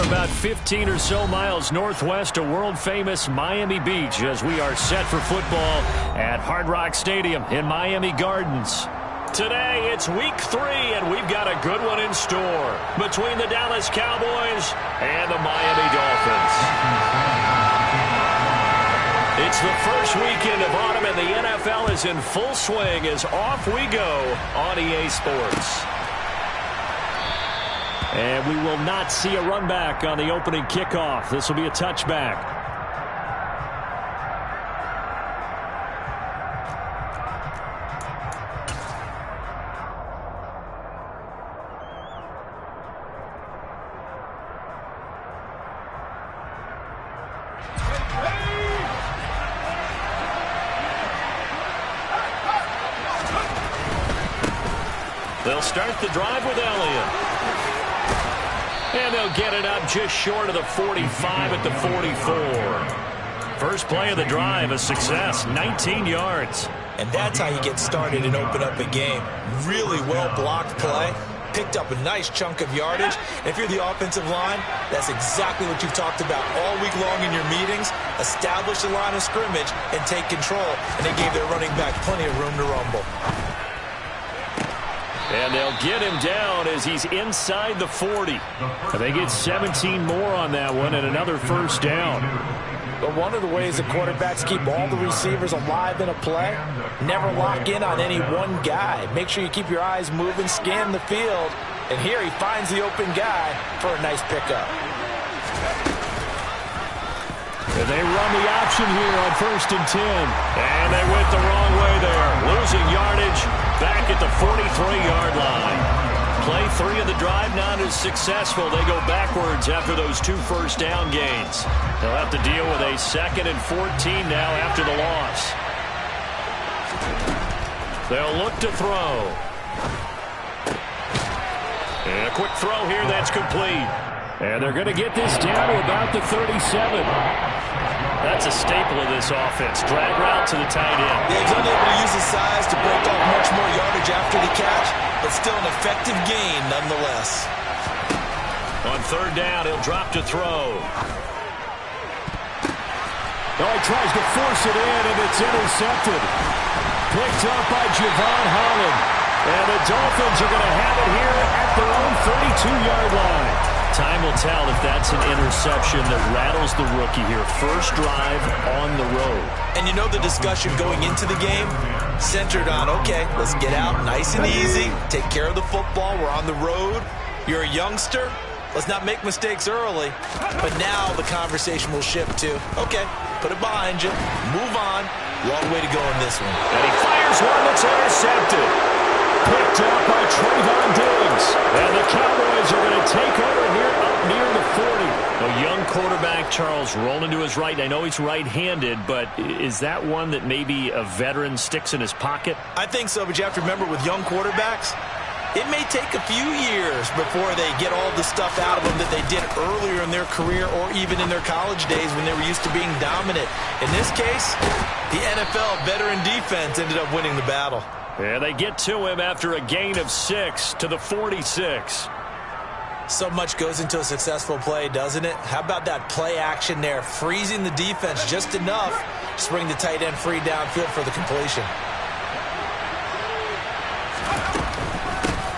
about 15 or so miles northwest of world-famous Miami Beach as we are set for football at Hard Rock Stadium in Miami Gardens. Today, it's week 3, and we've got a good one in store between the Dallas Cowboys and the Miami Dolphins. It's the first weekend of autumn, and the NFL is in full swing as off we go on EA Sports. And we will not see a run back on the opening kickoff. This will be a touchback. They'll start the drive with Elliott. And they'll get it up just short of the 45 at the 44. First play of the drive, a success, 19 yards. And that's how you get started and open up a game. Really well-blocked play. Picked up a nice chunk of yardage. And if you're the offensive line, that's exactly what you've talked about all week long in your meetings. Establish the line of scrimmage and take control. And they gave their running back plenty of room to rumble. And they'll get him down as he's inside the 40. And they get 17 more on that one and another first down. But one of the ways that quarterbacks keep all the receivers alive in a play, never lock in on any one guy. Make sure you keep your eyes moving, scan the field. And here he finds the open guy for a nice pickup. And they run the option here on 1st and 10. And they went the wrong way there. Losing yardage back at the 43-yard line. Play 3 of the drive not as successful. They go backwards after those 2 first down gains. They'll have to deal with a 2nd and 14 now after the loss. They'll look to throw. And a quick throw here that's complete. And they're going to get this down to about the 37. That's a staple of this offense. Drag route to the tight end. Yeah, he's unable to use his size to break off much more yardage after the catch, but still an effective gain nonetheless. On 3rd down, he'll drop to throw. Oh, he tries to force it in, and it's intercepted. Picked up by Javon Holland. And the Dolphins are going to have it here at their own 32-yard line. Time will tell if that's an interception that rattles the rookie here. First drive on the road. And you know the discussion going into the game centered on, okay, let's get out nice and easy, take care of the football, we're on the road. You're a youngster, let's not make mistakes early. But now the conversation will shift to, okay, put it behind you, move on. Long way to go in this one. And he fires one that's intercepted. Picked up by Trayvon Diggs. And the Cowboys are going to take over here up near the 40. A young quarterback, Charles, rolling to his right. I know he's right-handed, but is that one that maybe a veteran sticks in his pocket? I think so, but you have to remember with young quarterbacks, it may take a few years before they get all the stuff out of them that they did earlier in their career or even in their college days when they were used to being dominant. In this case, the NFL veteran defense ended up winning the battle. And they get to him after a gain of 6 to the 46. So much goes into a successful play, doesn't it? How about that play action there? Freezing the defense just enough to bring the tight end free downfield for the completion.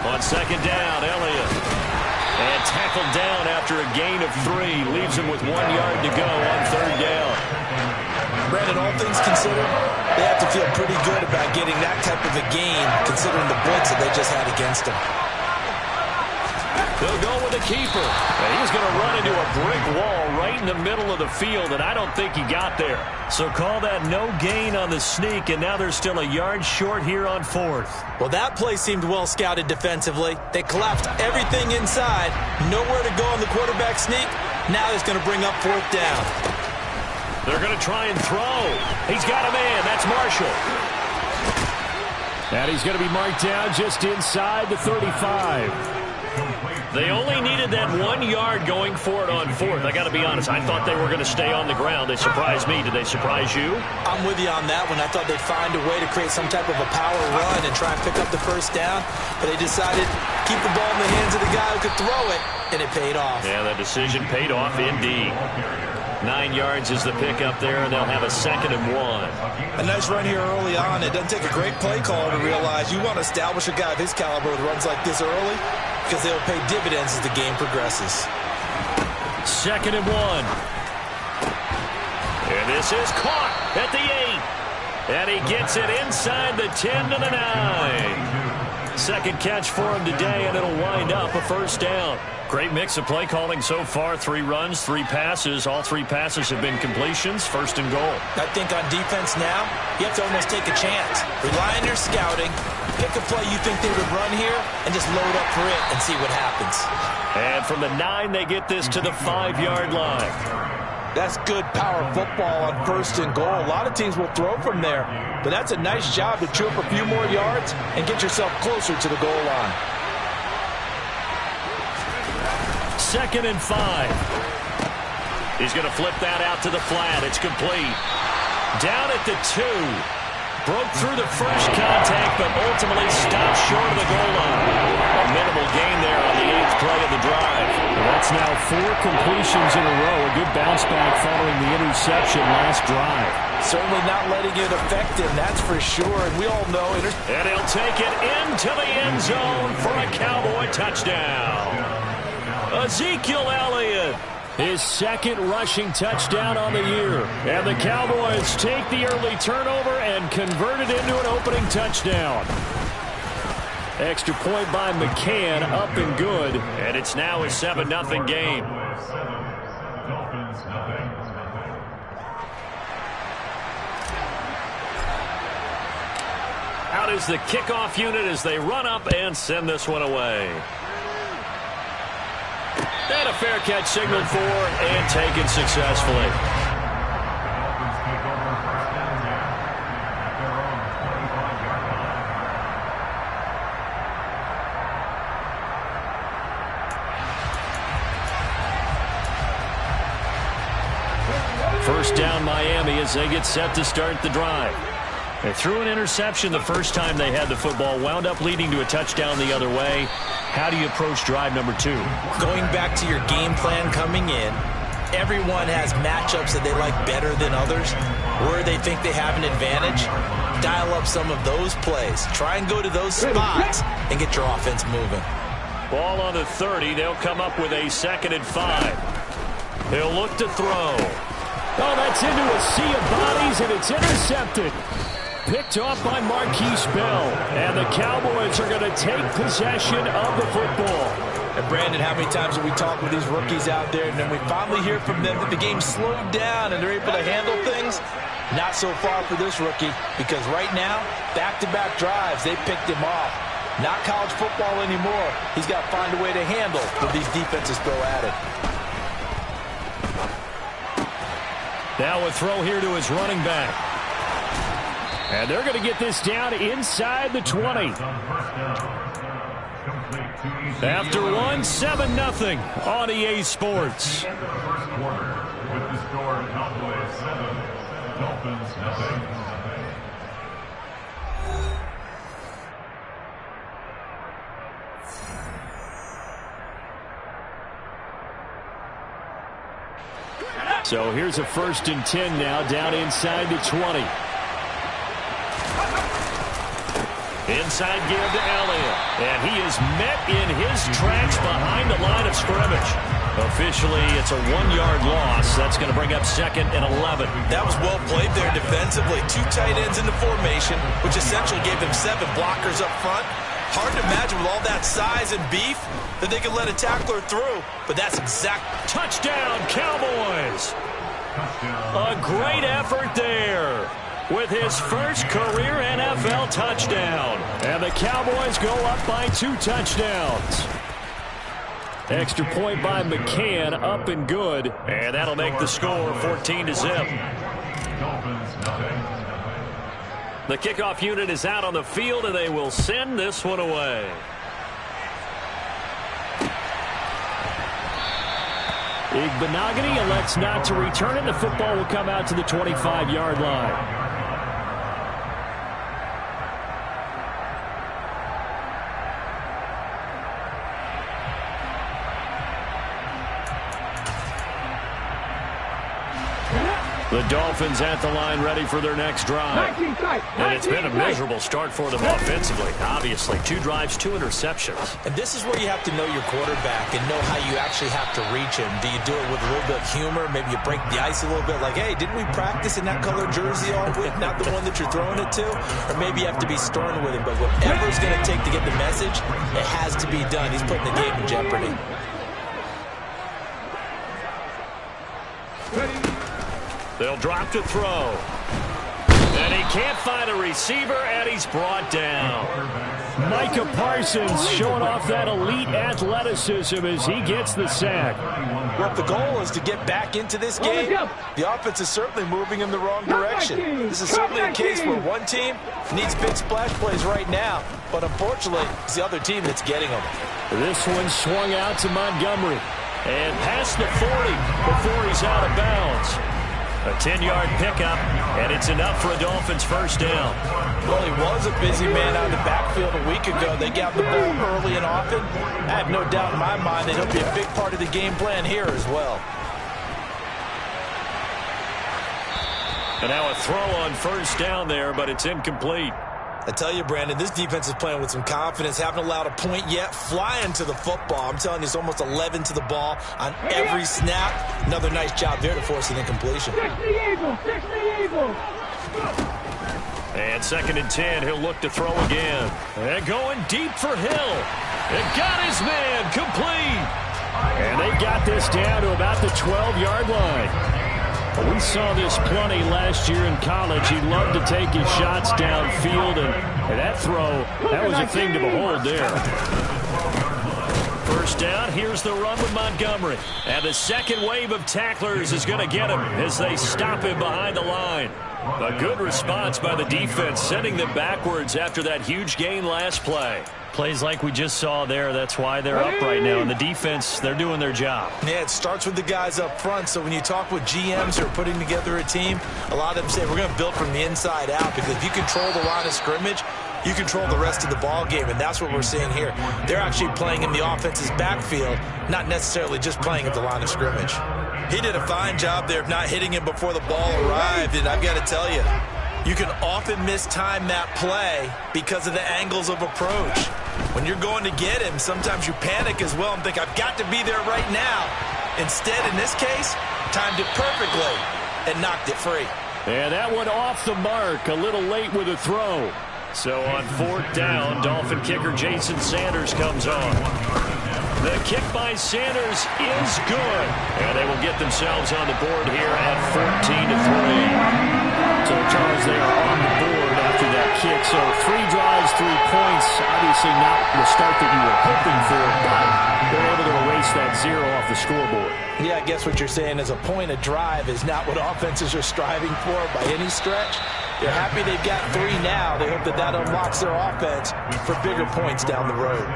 On 2nd down, Elliott. And tackled down after a gain of 3. Leaves him with 1 yard to go on 3rd down. Brandon, all things considered, they have to feel pretty good about getting that type of a gain considering the blitz that they just had against them. They'll go with the keeper. And he's going to run into a brick wall right in the middle of the field, and I don't think he got there. So call that no gain on the sneak, and now they're still a yard short here on 4th. Well, that play seemed well scouted defensively. They collapsed everything inside. Nowhere to go on the quarterback sneak. Now he's going to bring up 4th down. They're going to try and throw. He's got a man. That's Marshall. And he's going to be marked down just inside the 35. They only needed that 1 yard going for it on fourth. I got to be honest, I thought they were going to stay on the ground. They surprised me. Did they surprise you? I'm with you on that one. I thought they'd find a way to create some type of a power run and try and pick up the first down, but they decided to keep the ball in the hands of the guy who could throw it, and it paid off. Yeah, that decision paid off indeed. 9 yards is the pickup there, and they'll have a 2nd and 1. A nice run here early on. It doesn't take a great play caller to realize you want to establish a guy of his caliber with runs like this early because they'll pay dividends as the game progresses. 2nd and 1. And this is caught at the 8. And he gets it inside the 10 to the 9. Second catch for him today, and it'll wind up a first down. Great mix of play calling so far. 3 runs, 3 passes. All 3 passes have been completions. 1st and goal. I think on defense now, you have to almost take a chance. Rely on your scouting. Pick a play you think they would run here and just load up for it and see what happens. And from the 9, they get this to the 5-yard line. That's good power football on 1st and goal. A lot of teams will throw from there, but that's a nice job to chew up a few more yards and get yourself closer to the goal line. 2nd and 5. He's going to flip that out to the flat. It's complete. Down at the 2. Broke through the first contact, but ultimately stopped short of the goal line. A minimal gain there on the 8th play of the drive. That's now 4 completions in a row. A good bounce back following the interception last drive. Certainly not letting it affect him, that's for sure. And we all know it. And he'll take it into the end zone for a Cowboy touchdown. Ezekiel Elliott, his 2nd rushing touchdown on the year. And the Cowboys take the early turnover and convert it into an opening touchdown. Extra point by McCann, up and good. And it's now a 7-0 game. Out is the kickoff unit as they run up and send this one away. And a fair catch signaled for and taken successfully. First down Miami as they get set to start the drive. They threw an interception the first time they had the football, wound up leading to a touchdown the other way. How do you approach drive number 2? Going back to your game plan coming in, everyone has matchups that they like better than others, where they think they have an advantage. Dial up some of those plays. Try and go to those spots and get your offense moving. Ball on the 30. They'll come up with a 2nd and 5. He'll look to throw. Oh, that's into a sea of bodies, and it's intercepted. Picked off by Marquise Bell. And the Cowboys are going to take possession of the football. And Brandon, how many times have we talked with these rookies out there, and then we finally hear from them that the game slowed down and they're able to handle things? Not so far for this rookie, because right now, back-to-back drives, they picked him off. Not college football anymore. He's got to find a way to handle what these defenses throw at him. Now a throw here to his running back. And they're going to get this down inside the 20. After one, 7-0 on EA Sports. First quarter with the score Cowboys 7, Dolphins 0. So here's a 1st and 10 now, down inside the 20. Inside give to Elliott. And he is met in his tracks behind the line of scrimmage. Officially, it's a 1-yard loss. That's going to bring up 2nd and 11. That was well played there defensively. 2 tight ends in the formation, which essentially gave them 7 blockers up front. Hard to imagine with all that size and beef that they could let a tackler through. But that's exact. Touchdown, Cowboys. A great effort there with his first career NFL touchdown. And the Cowboys go up by 2 touchdowns. Extra point by McCann, up and good. And that'll make the score 14-0. The kickoff unit is out on the field, and they will send this one away. Igbenogany elects not to return it. The football will come out to the 25-yard line. The Dolphins at the line ready for their next drive. And it's been a miserable start for them offensively. Obviously, 2 drives, 2 interceptions. And this is where you have to know your quarterback and know how you actually have to reach him. Do you do it with a little bit of humor? Maybe you break the ice a little bit like, hey, didn't we practice in that color jersey all week? Not the one that you're throwing it to? Or maybe you have to be stern with him. But whatever it's going to take to get the message, it has to be done. He's putting the game in jeopardy. They'll drop to throw. And he can't find a receiver, and he's brought down. Micah Parsons showing off that elite athleticism as he gets the sack. Well, the goal is to get back into this game. The offense is certainly moving in the wrong direction. This is certainly a case where one team needs big splash plays right now, but unfortunately, it's the other team that's getting them. This one swung out to Montgomery. And past the 40 before he's out of bounds. A 10-yard pickup, and it's enough for a Dolphins first down. Well, he was a busy man out of the backfield a week ago. They got the ball early and often. I have no doubt in my mind that he'll be a big part of the game plan here as well. And now a throw on first down there, but it's incomplete. I tell you, Brandon, this defense is playing with some confidence. Haven't allowed a point yet. Flying to the football. I'm telling you, it's almost 11 to the ball on every snap. Another nice job there to force an incompletion. And 2nd and 10, he'll look to throw again. And going deep for Hill. And got his man complete. And they got this down to about the 12-yard line. We saw this plenty last year in college. He loved to take his shots downfield, and that throw, that was a thing to behold there. First down, here's the run with Montgomery. And the second wave of tacklers is going to get him as they stop him behind the line. A good response by the defense, sending them backwards after that huge gain last play. Plays like we just saw there, that's why they're up right now. And the defense, they're doing their job. Yeah, it starts with the guys up front. So when you talk with GMs who are putting together a team, a lot of them say we're going to build from the inside out, because if you control the line of scrimmage, you control the rest of the ball game, and that's what we're seeing here. They're actually playing in the offense's backfield, not necessarily just playing at the line of scrimmage. He did a fine job there of not hitting him before the ball arrived, and I've got to tell you, you can often mistime that play because of the angles of approach. When you're going to get him, sometimes you panic as well and think, I've got to be there right now. Instead, in this case, timed it perfectly and knocked it free. And that one off the mark, a little late with a throw. So on 4th down, Dolphin kicker Jason Sanders comes on. The kick by Sanders is good. And they will get themselves on the board here at 14-3. So, Charles, they are on the board after that kick. So 3 drives, 3 points. Obviously not the start that you were hoping for, but they're able to erase that 0 off the scoreboard. Yeah, I guess what you're saying is a point a drive is not what offenses are striving for by any stretch. They're happy they've got 3 now. They hope that that unlocks their offense for bigger points down the road.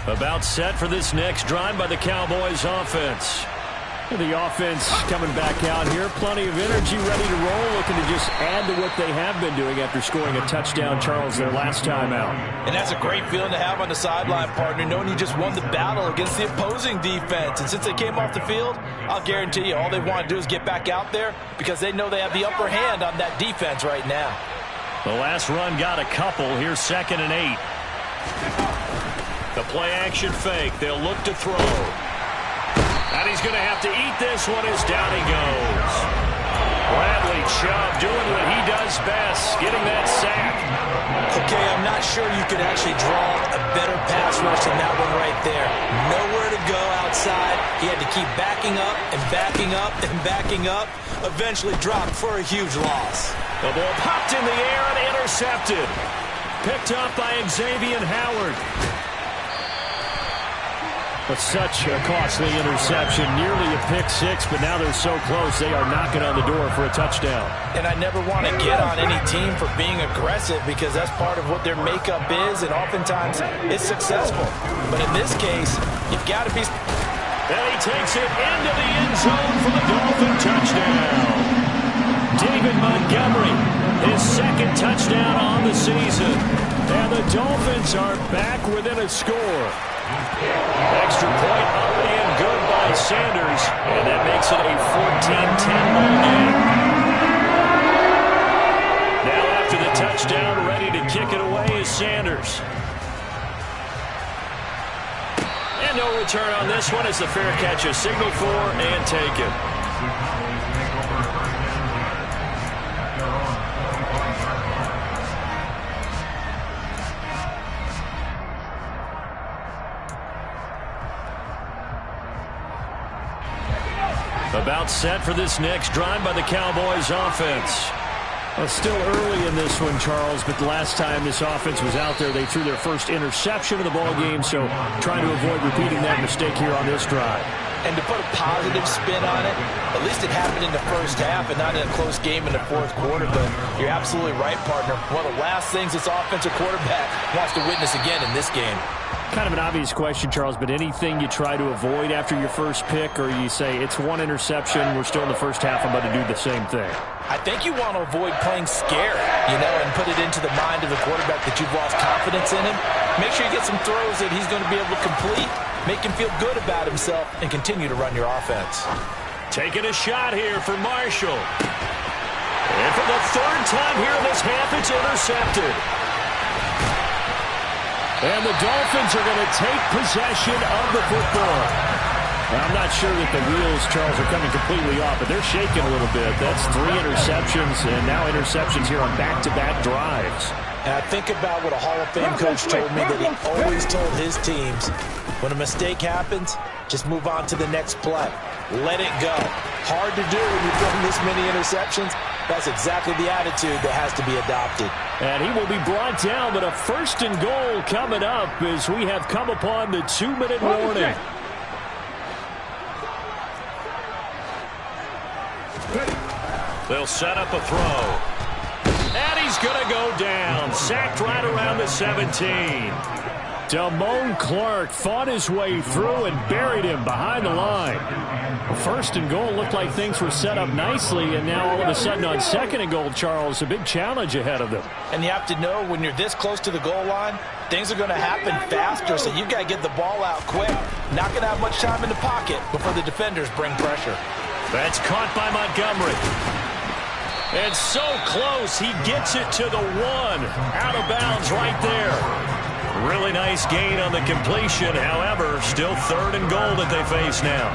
About set for this next drive by the Cowboys offense. The offense coming back out here. Plenty of energy, ready to roll, looking to just add to what they have been doing after scoring a touchdown, Charles, their last time out. And that's a great feeling to have on the sideline, partner, knowing you just won the battle against the opposing defense. And since they came off the field, I'll guarantee you all they want to do is get back out there because they know they have the upper hand on that defense right now. The last run got a couple. Here's 2nd and 8. The play action fake. They'll look to throw. And he's going to have to eat this one as down he goes. Bradley Chubb doing what he does best, getting that sack. Okay, I'm not sure you could actually draw a better pass rush than that one right there. Nowhere to go outside. He had to keep backing up and backing up and backing up. Eventually dropped for a huge loss. The ball popped in the air and intercepted. Picked up by Xavier Howard. But such a costly interception, nearly a pick-6, but now they're so close they are knocking on the door for a touchdown. And I never want to get on any team for being aggressive because that's part of what their makeup is, and oftentimes it's successful. But in this case, you've got to be... And he takes it into the end zone for the Dolphin touchdown. David Montgomery, his second touchdown on the season. And the Dolphins are back within a score. Extra point up and good by Sanders. And that makes it a 14-10 ball game. Now after the touchdown, ready to kick it away is Sanders. And no return on this one as the fair catch is signaled for and taken. About set for this next drive by the Cowboys offense. Well, still early in this one, Charles, but the last time this offense was out there, they threw their first interception of the ball game, so trying to avoid repeating that mistake here on this drive. And to put a positive spin on it, at least it happened in the first half and not in a close game in the fourth quarter. But you're absolutely right, partner. One of the last things this offensive quarterback wants to witness again in this game. Kind of an obvious question, Charles, but anything you try to avoid after your first pick, or you say it's one interception, we're still in the first half, I'm about to do the same thing? I think you want to avoid playing scared, and put it into the mind of the quarterback that you've lost confidence in him. Make sure you get some throws that he's going to be able to complete, make him feel good about himself, and continue to run your offense. Taking a shot here for Marshall. And for the third time here in this half, it's intercepted. And the Dolphins are going to take possession of the football. Now, I'm not sure that the wheels, Charles, are coming completely off, but they're shaking a little bit. That's 3 interceptions, and now interceptions here on back-to-back drives. And I think about what a Hall of Fame coach told me that he always told his teams, when a mistake happens, just move on to the next play. Let it go. Hard to do when you've thrown this many interceptions. That's exactly the attitude that has to be adopted. And he will be brought down, but a first and goal coming up as we have come upon the 2-minute warning. They'll set up a throw. And he's going to go down. Sacked right around the 17. Damone Clark fought his way through and buried him behind the line. First and goal looked like things were set up nicely, and now all of a sudden on second and goal, Charles, a big challenge ahead of them. And you have to know when you're this close to the goal line, things are going to happen faster, so you've got to get the ball out quick. Not going to have much time in the pocket before the defenders bring pressure. That's caught by Montgomery. And so close, he gets it to the 1. Out of bounds right there. Really nice gain on the completion. However, still third and goal that they face now.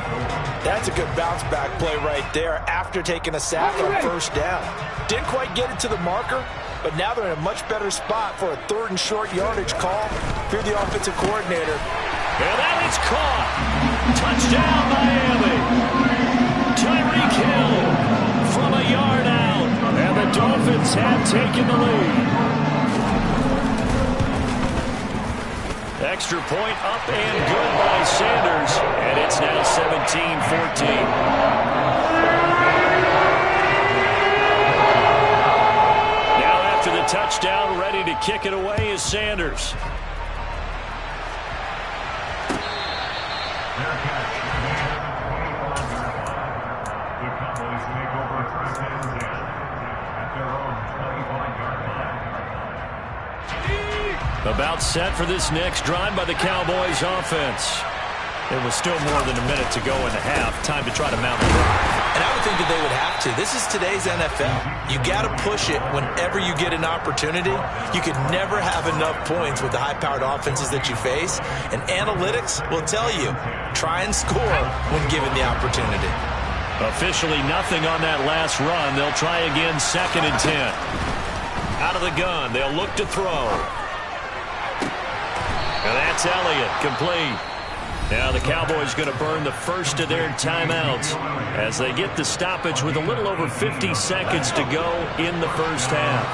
That's a good bounce-back play right there after taking a sack on first down. Didn't quite get it to the marker, but now they're in a much better spot for a 3rd and short yardage call through the offensive coordinator. And that is caught. Touchdown, Miami. Tyreek Hill from a yard out. And the Dolphins have taken the lead. Extra point up and good by Sanders. And it's now 17-14. Now after the touchdown, ready to kick it away is Sanders. The Cowboys take over first and 10 at their own 21-yard line. About set for this next drive by the Cowboys offense. There was still more than a minute to go in the half. Time to try to mount the drive. And I would think that they would have to. This is today's NFL. You got to push it whenever you get an opportunity. You could never have enough points with the high-powered offenses that you face. And analytics will tell you, try and score when given the opportunity. Officially nothing on that last run. They'll try again 2nd and 10. Out of the gun, they'll look to throw. And that's Elliott, complete. Now the Cowboys going to burn the first of their timeouts as they get the stoppage with a little over 50 seconds to go in the first half.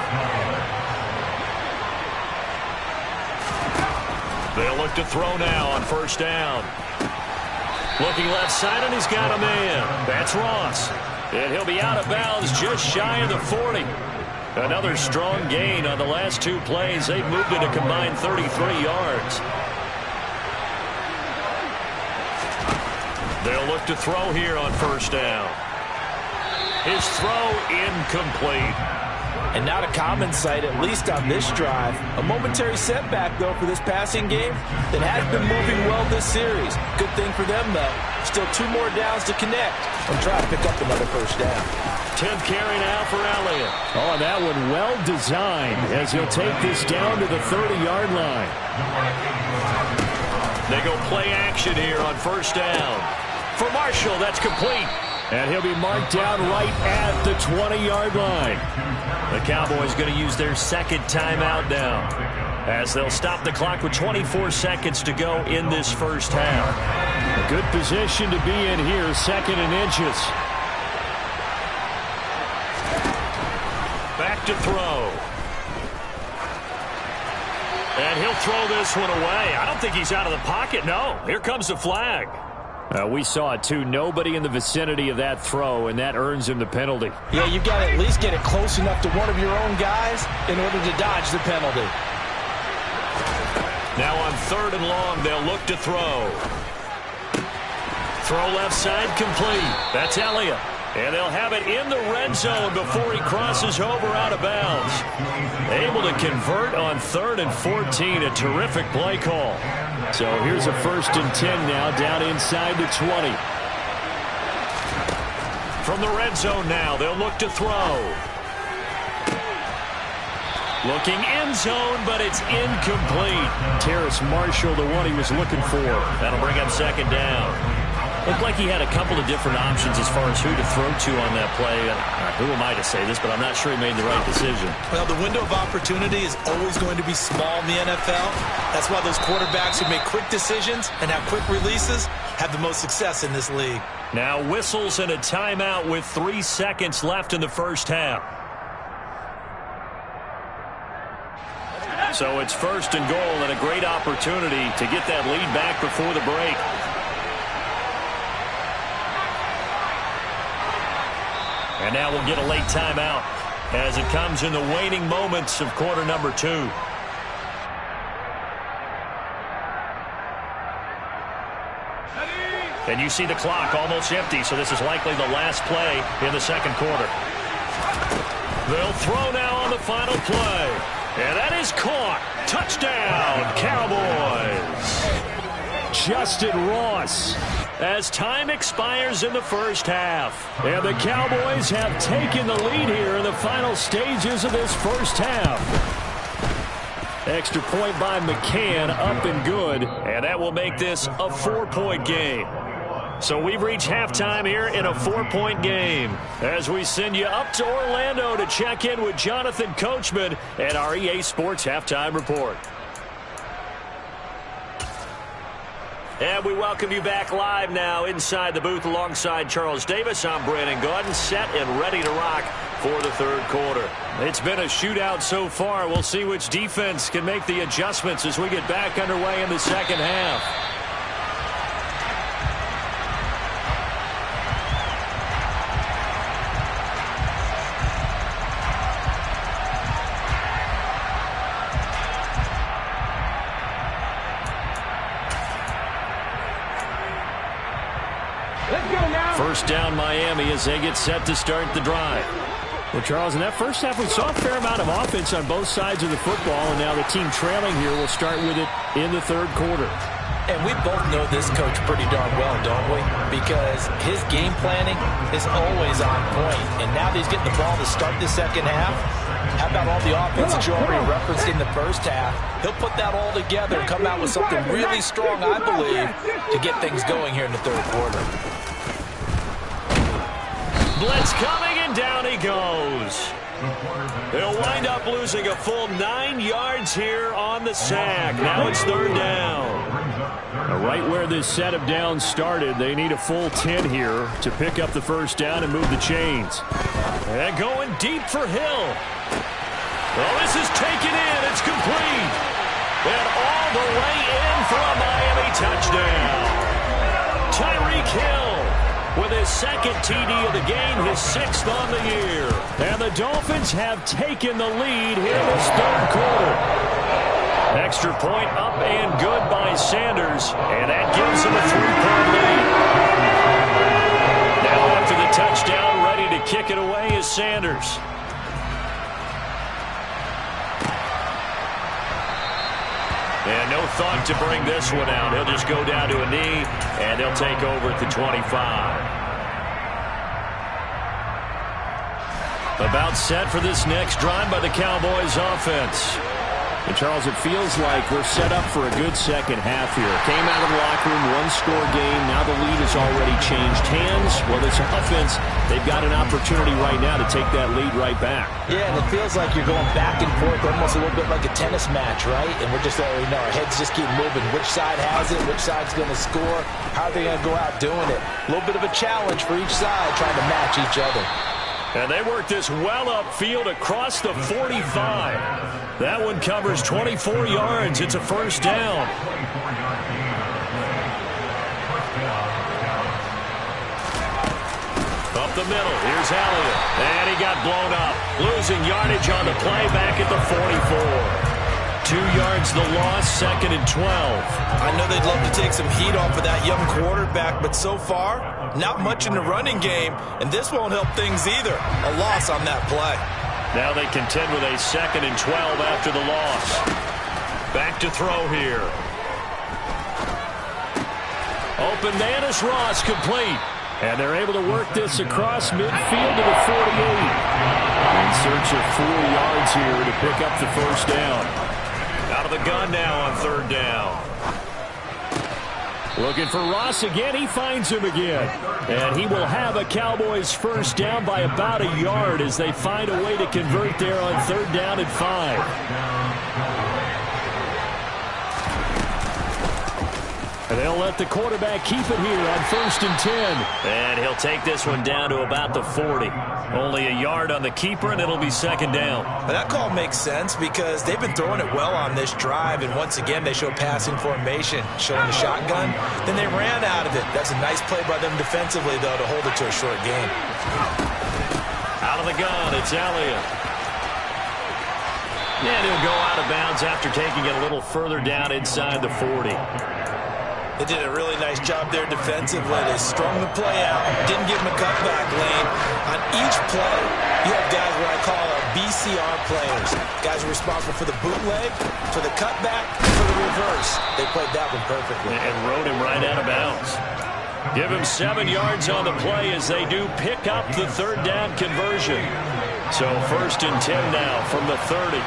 They'll look to throw now on first down. Looking left side, and he's got a man. That's Ross. And he'll be out of bounds just shy of the 40. Another strong gain on the last two plays. They've moved it a combined 33 yards. They'll look to throw here on first down. His throw incomplete. And not a common sight, at least on this drive. A momentary setback, though, for this passing game that has been moving well this series. Good thing for them, though. Still 2 more downs to connect and try to pick up another first down. 10th carry now for Elliott. Oh, that one well designed as he'll take this down to the 30-yard line. They go play action here on first down. For Marshall, that's complete. And he'll be marked down right at the 20-yard line. The Cowboys going to use their second timeout now, as they'll stop the clock with 24 seconds to go in this first half. A good position to be in here, 2nd and inches. Back to throw. And he'll throw this one away. I don't think he's out of the pocket, no. Here comes the flag. We saw it, too. Nobody in the vicinity of that throw, and that earns him the penalty. Yeah, you've got to at least get it close enough to one of your own guys in order to dodge the penalty. Now on 3rd and long, they'll look to throw. Throw left side complete. That's Elliott. And they'll have it in the red zone before he crosses over out of bounds. Able to convert on 3rd and 14. A terrific play call. So here's a 1st and 10 now, down inside the 20. From the red zone now, they'll look to throw. Looking end zone, but it's incomplete. Terrace Marshall, the one he was looking for. That'll bring up 2nd down. Looked like he had a couple of different options as far as who to throw to on that play. Who am I to say this, but I'm not sure he made the right decision. Well, the window of opportunity is always going to be small in the NFL. That's why those quarterbacks who make quick decisions and have quick releases have the most success in this league. Now whistles and a timeout with 3 seconds left in the first half. So it's 1st and goal and a great opportunity to get that lead back before the break. And now we'll get a late timeout as it comes in the waning moments of quarter number 2. And you see the clock almost empty, so this is likely the last play in the 2nd quarter. They'll throw now on the final play. And that is caught. Touchdown, Cowboys. Justin Ross. As time expires in the first half. And the Cowboys have taken the lead here in the final stages of this first half. Extra point by McCann, up and good. And that will make this a 4-point game. So we've reached halftime here in a 4-point game as we send you up to Orlando to check in with Jonathan Coachman and our EA Sports Halftime Report. And we welcome you back live now inside the booth alongside Charles Davis. I'm Brandon Gaudin, set and ready to rock for the 3rd quarter. It's been a shootout so far. We'll see which defense can make the adjustments as we get back underway in the 2nd half. First down Miami as they get set to start the drive. Well, Charles, in that first half we saw a fair amount of offense on both sides of the football, and now the team trailing here will start with it in the 3rd quarter. And we both know this coach pretty darn well, don't we? Because his game planning is always on point. And now that he's getting the ball to start the 2nd half, how about all the offense that you already referenced in the first half? He'll put that all together and come out with something really strong, I believe, to get things going here in the 3rd quarter. Blitz coming, and down he goes. They'll wind up losing a full 9 yards here on the sack. Now it's 3rd down. Right where this set of downs started, they need a full 10 here to pick up the first down and move the chains. And going deep for Hill. Well, this is taken in. It's complete. And all the way in for a Miami touchdown. Tyreek Hill with his second TD of the game, his sixth on the year. And the Dolphins have taken the lead here in this third quarter. Extra point up and good by Sanders, and that gives him a 3-point lead. Now after the touchdown, ready to kick it away is Sanders. And no thought to bring this one out. He'll just go down to a knee, and he'll take over at the 25. About set for this next drive by the Cowboys offense. And Charles, it feels like we're set up for a good second half here. Came out of the locker room, one-score game. Now the lead has already changed hands. Well, this offense, they've got an opportunity right now to take that lead right back. Yeah, and it feels like you're going back and forth, almost a little bit like a tennis match, right? And we're just, our heads just keep moving. Which side has it? Which side's going to score? How are they going to go out doing it? A little bit of a challenge for each side, trying to match each other. And they work this well upfield across the 45. That one covers 24 yards. It's a first down. Up the middle. Here's Elliott. And he got blown up. Losing yardage on the play back at the 44. 2 yards the loss, second and 12. I know they'd love to take some heat off of that young quarterback, but so far, not much in the running game, and this won't help things either. A loss on that play. Now they contend with a second and 12 after the loss. Back to throw here. Open Manus Ross complete. And they're able to work this across midfield to the 48. In search of 4 yards here to pick up the first down. Out of the gun now on third down. Looking for Ross again. He finds him again. And he will have a Cowboys first down by about a yard as they find a way to convert there on third down and 5. And they'll let the quarterback keep it here on first and 10. And he'll take this one down to about the 40. Only a yard on the keeper, and it'll be second down. But that call makes sense because they've been throwing it well on this drive, and once again they show passing formation, showing the shotgun. Then they ran out of it. That's a nice play by them defensively, though, to hold it to a short game. Out of the gun, it's Elliott. And he'll go out of bounds after taking it a little further down inside the 40. They did a really nice job there defensively. They strung the play out, didn't give him a cutback lane. On each play, you have guys what I call our BCR players. Guys are responsible for the bootleg, for the cutback, for the reverse. They played that one perfectly. And rode him right out of bounds. Give him 7 yards on the play as they do pick up the third down conversion. So first and 10 now from the 30.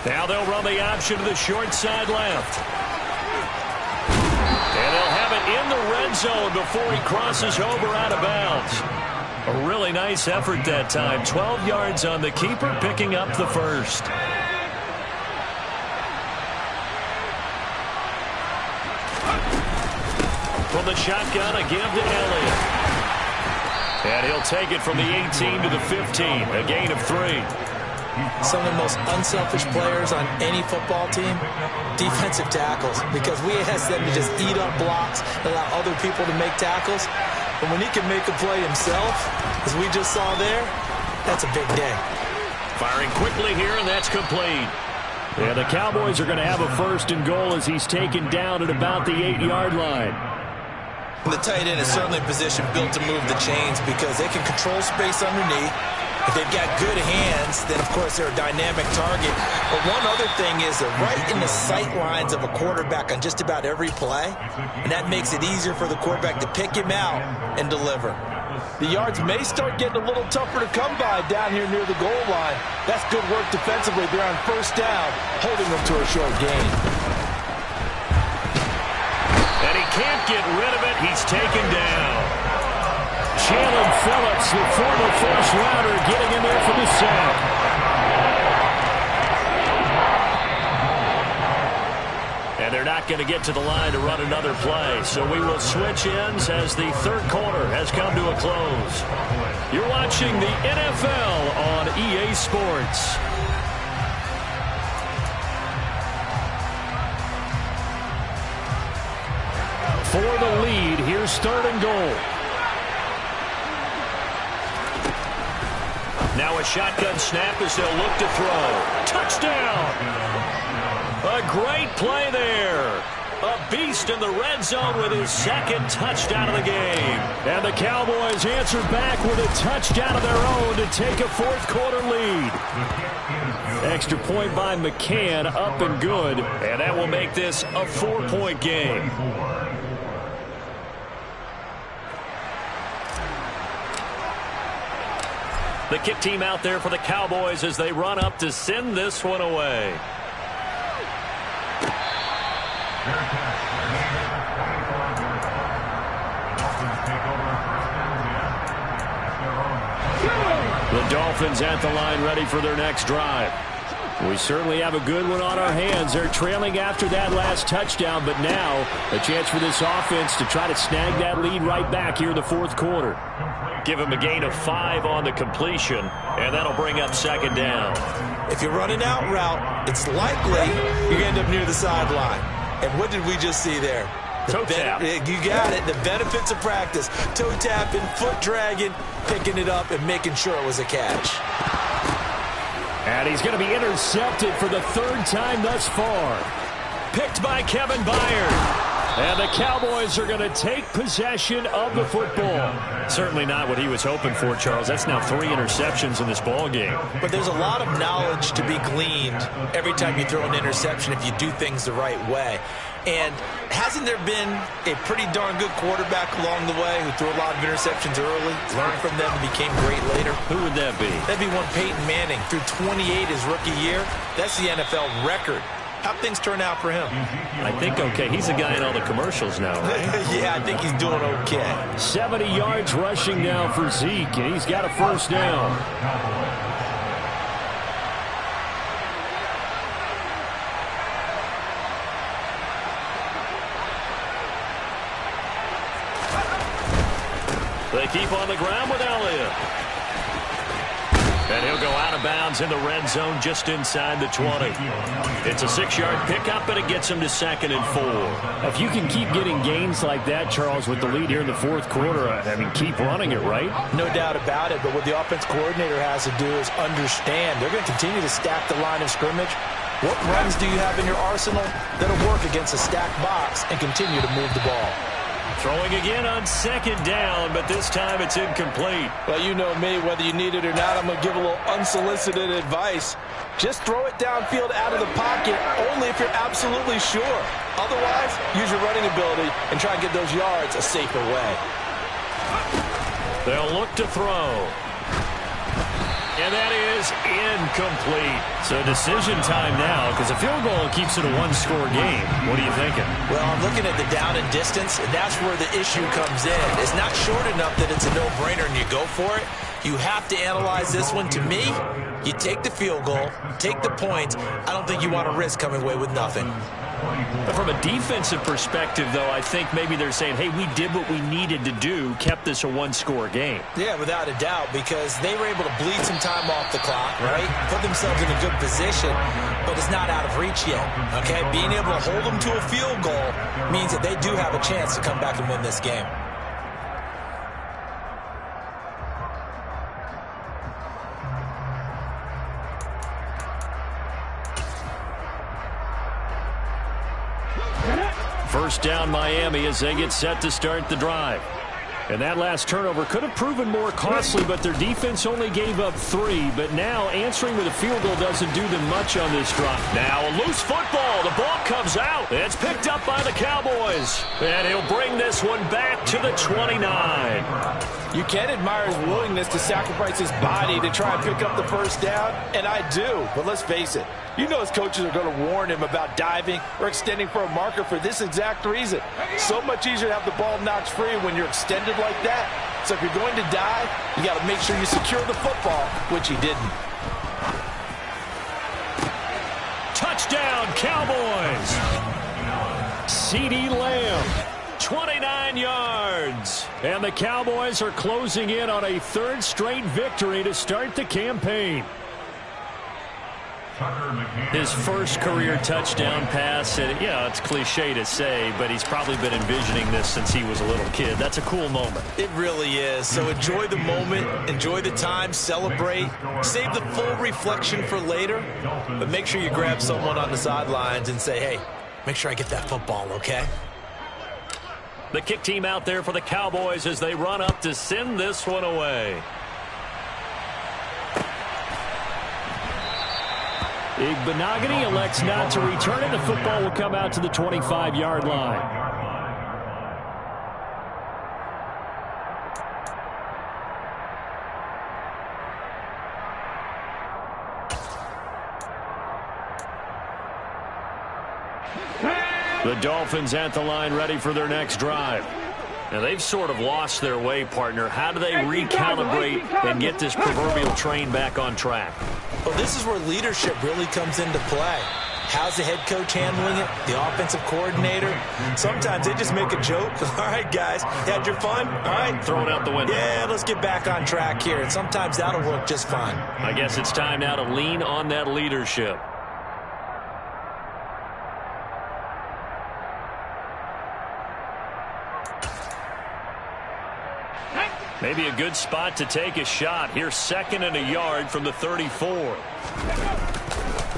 Now they'll run the option to the short side left. And they'll have it in the red zone before he crosses over out of bounds. A really nice effort that time. 12 yards on the keeper, picking up the first. From the shotgun, a give to Elliott. And he'll take it from the 18 to the 15, a gain of 3. Some of the most unselfish players on any football team, defensive tackles, because we ask them to just eat up blocks and allow other people to make tackles. But when he can make a play himself, as we just saw there, that's a big day. Firing quickly here, and that's complete. Yeah, the Cowboys are going to have a first and goal as he's taken down at about the 8-yard line. The tight end is certainly a position built to move the chains because they can control space underneath. If they've got good hands, then, of course, they're a dynamic target. But one other thing is they're right in the sight lines of a quarterback on just about every play, and that makes it easier for the quarterback to pick him out and deliver. The yards may start getting a little tougher to come by down here near the goal line. That's good work defensively. They're on first down, holding them to a short gain. And he can't get rid of it. He's taken down. Jalen Phillips, the former first-rounder, getting in there for the sack. And they're not going to get to the line to run another play. So we will switch ends as the third quarter has come to a close. You're watching the NFL on EA Sports. For the lead, here's third and goal. Now a shotgun snap as they'll look to throw. Touchdown! A great play there. A beast in the red zone with his second touchdown of the game. And the Cowboys answer back with a touchdown of their own to take a fourth quarter lead. Extra point by McCann, up and good. And that will make this a 4-point game. The kick team out there for the Cowboys as they run up to send this one away. The Dolphins at the line ready for their next drive. We certainly have a good one on our hands. They're trailing after that last touchdown, but now a chance for this offense to try to snag that lead right back here in the fourth quarter. Give him a gain of 5 on the completion, and that'll bring up second down. If you're running out route, it's likely you're going to end up near the sideline. And what did we just see there? Toe tap. You got it. The benefits of practice. Toe tapping, foot dragging, picking it up, and making sure it was a catch. And he's going to be intercepted for the third time thus far. Picked by Kevin Byard. And the Cowboys are going to take possession of the football. Certainly not what he was hoping for, Charles. That's now 3 interceptions in this ball game. But there's a lot of knowledge to be gleaned every time you throw an interception if you do things the right way. And hasn't there been a pretty darn good quarterback along the way who threw a lot of interceptions early, learned from them, and became great later? Who would that be? That'd be one Peyton Manning. Threw 28 his rookie year. That's the NFL record. How'd things turn out for him? I think okay. He's the guy in all the commercials now, right? Yeah, I think he's doing okay. 70 yards rushing now for Zeke, and he's got a first down. They keep on the ground with Elliott. And he'll go out of bounds in the red zone just inside the 20. It's a 6-yard pickup, but it gets him to 2nd and 4. If you can keep getting gains like that, Charles, with the lead here in the fourth quarter, I mean, keep running it, right? No doubt about it, but what the offense coordinator has to do is understand they're going to continue to stack the line of scrimmage. What runs do you have in your arsenal that'll work against a stacked box and continue to move the ball? Throwing again on 2nd down, but this time it's incomplete. Well, you know me, whether you need it or not, I'm going to give a little unsolicited advice. Just throw it downfield out of the pocket only if you're absolutely sure. Otherwise, use your running ability and try and get those yards a safer way. They'll look to throw. And that is incomplete. So decision time now, because a field goal keeps it a one-score game. What are you thinking? Well, I'm looking at the down and distance, and that's where the issue comes in. It's not short enough that it's a no-brainer and you go for it. You have to analyze this one. To me, you take the field goal, take the points. I don't think you want to risk coming away with nothing. But from a defensive perspective, though, I think maybe they're saying, hey, we did what we needed to do, kept this a one-score game. Yeah, without a doubt, because they were able to bleed some time off the clock, right? Put themselves in a good position, but it's not out of reach yet, okay? Being able to hold them to a field goal means that they do have a chance to come back and win this game. First down Miami as they get set to start the drive. And that last turnover could have proven more costly, but their defense only gave up 3. But now answering with a field goal doesn't do them much on this drive. Now a loose football. The ball comes out. It's picked up by the Cowboys. And he'll bring this one back to the 29. You can admire his willingness to sacrifice his body to try and pick up the first down, and I do. But let's face it, you know his coaches are going to warn him about diving or extending for a marker for this exact reason. So much easier to have the ball knocked free when you're extended like that. So if you're going to dive, you got to make sure you secure the football, which he didn't. Touchdown, Cowboys! CeeDee Lamb. 29 yards. And the Cowboys are closing in on a third straight victory to start the campaign. His first career touchdown pass, and yeah, it's cliche to say, but he's probably been envisioning this since he was a little kid. That's a cool moment. It really is. So enjoy the moment, enjoy the time, celebrate, save the full reflection for later, but make sure you grab someone on the sidelines and say, hey, make sure I get that football, okay? The kick team out there for the Cowboys as they run up to send this one away. Igbenogany elects not to return it. The football will come out to the 25-yard line. The Dolphins at the line ready for their next drive. Now, they've sort of lost their way, partner. How do they recalibrate and get this proverbial train back on track? Well, this is where leadership really comes into play. How's the head coach handling it? The offensive coordinator? Sometimes they just make a joke. All right, guys, you had your fun? All right. Throw it out the window. Yeah, let's get back on track here. And sometimes that'll work just fine. I guess it's time now to lean on that leadership. Maybe a good spot to take a shot. Here's 2nd and a yard from the 34.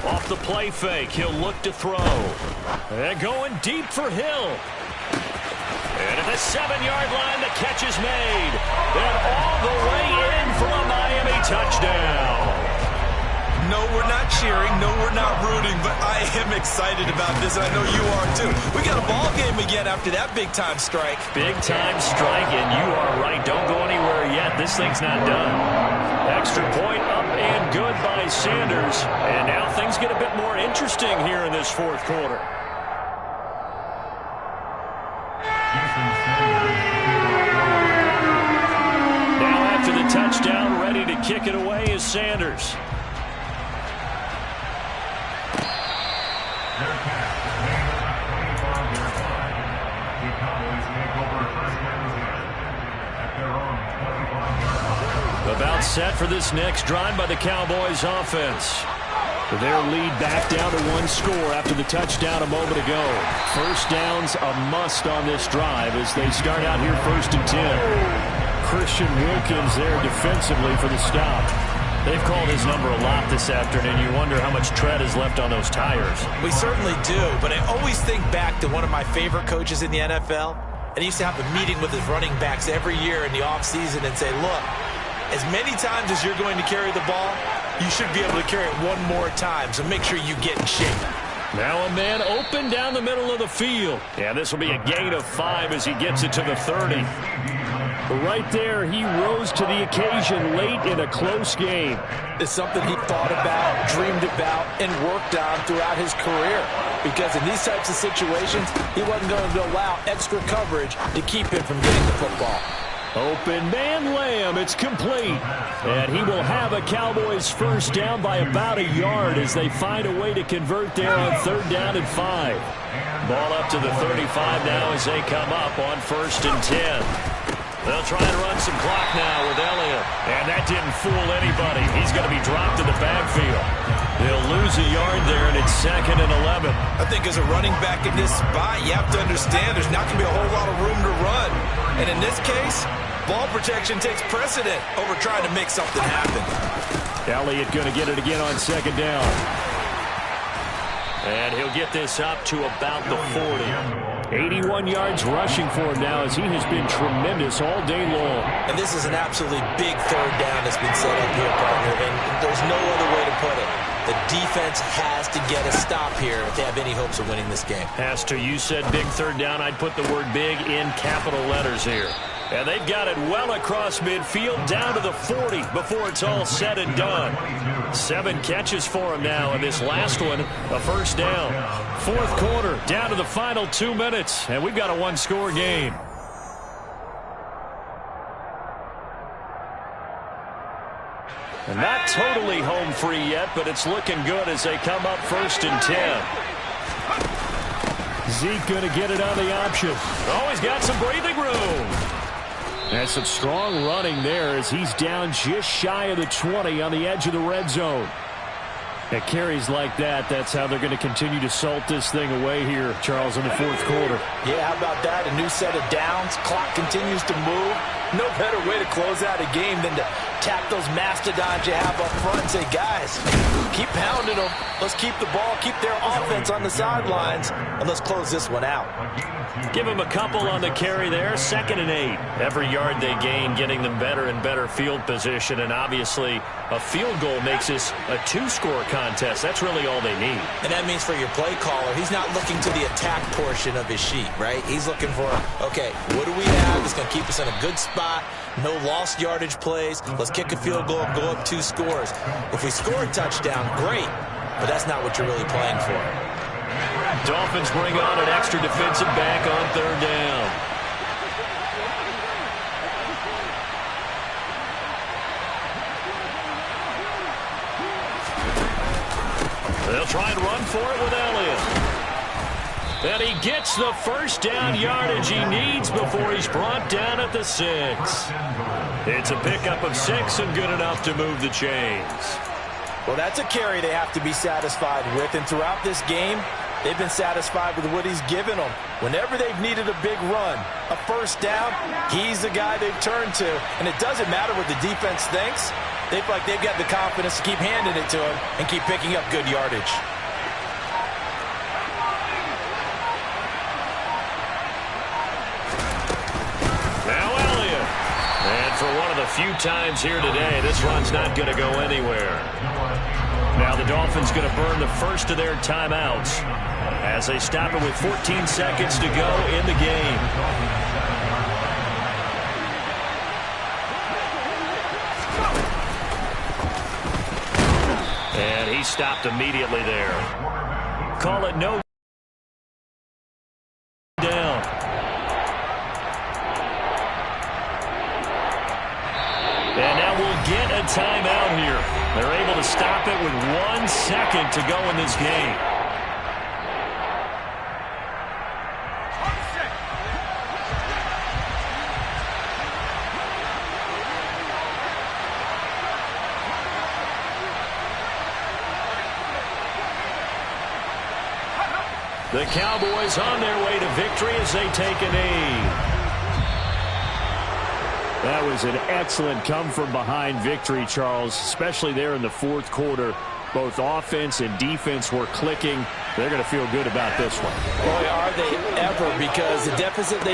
Off the play fake, he'll look to throw. And going deep for Hill. And at the 7-yard line, the catch is made. And all the way in for a Miami touchdown. No, we're not cheering. No, we're not rooting. But I am excited about this, and I know you are too. We got a ball game again after that big-time strike. Big-time strike, and you are right. Don't go anywhere yet. This thing's not done. Extra point up and good by Sanders. And now things get a bit more interesting here in this fourth quarter. Now after the touchdown, ready to kick it away is Sanders. About set for this next drive by the Cowboys offense. Their lead back down to 1 score after the touchdown a moment ago. First down's a must on this drive as they start out here 1st and 10. Christian Wilkins there defensively for the stop. They've called his number a lot this afternoon. You wonder how much tread is left on those tires. We certainly do, but I always think back to one of my favorite coaches in the NFL. And he used to have a meeting with his running backs every year in the offseason and say, look, as many times as you're going to carry the ball, you should be able to carry it one more time, so make sure you get in shape. Now a man open down the middle of the field. Yeah, this will be a gain of 5 as he gets it to the 30. Right there, he rose to the occasion late in a close game. It's something he thought about, dreamed about, and worked on throughout his career. Because in these types of situations, he wasn't going to allow extra coverage to keep him from getting the football. Open man Lamb, it's complete. And he will have a Cowboys first down by about a yard as they find a way to convert there on 3rd down and 5. Ball up to the 35 now as they come up on 1st and 10. They'll try and run some clock now with Elliott. And that didn't fool anybody. He's going to be dropped in the backfield. They'll lose a yard there, and it's 2nd and 11. I think as a running back in this spot, you have to understand there's not going to be a whole lot of room to run. And in this case, ball protection takes precedent over trying to make something happen. Elliott going to get it again on 2nd down. And he'll get this up to about the 40. 81 yards rushing for him now as he has been tremendous all day long. And this is an absolutely big 3rd down that's been set up here, partner, and there's no other way to put it. The defense has to get a stop here if they have any hopes of winning this game. Has to. You said big 3rd down. I'd put the word big in capital letters here. And they've got it well across midfield down to the 40 before it's all said and done. 7 catches for him now, and this last one, a first down. 4th quarter, down to the final 2 minutes, and we've got a 1-score game. And not totally home free yet, but it's looking good as they come up 1st and 10. Zeke going to get it on the option. Oh, he's got some breathing room. And some strong running there as he's down just shy of the 20 on the edge of the red zone. At carries like that, that's how they're going to continue to salt this thing away here, Charles, in the fourth quarter. Yeah, how about that? A new set of downs. Clock continues to move. No better way to close out a game than to tap those mastodons you have up front and say, guys, keep pounding them. Let's keep the ball, keep their offense on the sidelines, and let's close this one out. Give them a couple on the carry there. 2nd and 8. Every yard they gain, getting them better and better field position. And obviously, a field goal makes this a 2-score contest. That's really all they need. And that means for your play caller, he's not looking to the attack portion of his sheet, right? He's looking for, okay, what do we have that's going to keep us in a good spot? No lost yardage plays. Let's kick a field goal and go up 2 scores. If we score a touchdown, great. But that's not what you're really playing for. Dolphins bring on an extra defensive back on 3rd down. They'll try and run for it with Elliott. And he gets the 1st down yardage he needs before he's brought down at the 6. It's a pickup of 6 and good enough to move the chains. Well, that's a carry they have to be satisfied with. And throughout this game, they've been satisfied with what he's given them. Whenever they've needed a big run, a 1st down, he's the guy they've turned to. And it doesn't matter what the defense thinks. They feel like they've got the confidence to keep handing it to him and keep picking up good yardage. Now Elliott. And for one of the few times here today, this run's not going to go anywhere. Now the Dolphins going to burn the first of their timeouts as they stop it with 14 seconds to go in the game. And he stopped immediately there. Call it no down. And now we'll get a timeout here. They're able to stop it with 1 second to go in this game. The Cowboys on their way to victory as they take a knee. That was an excellent come-from-behind victory, Charles, especially there in the fourth quarter. Both offense and defense were clicking. They're going to feel good about this one. Boy, are they ever, because the deficit they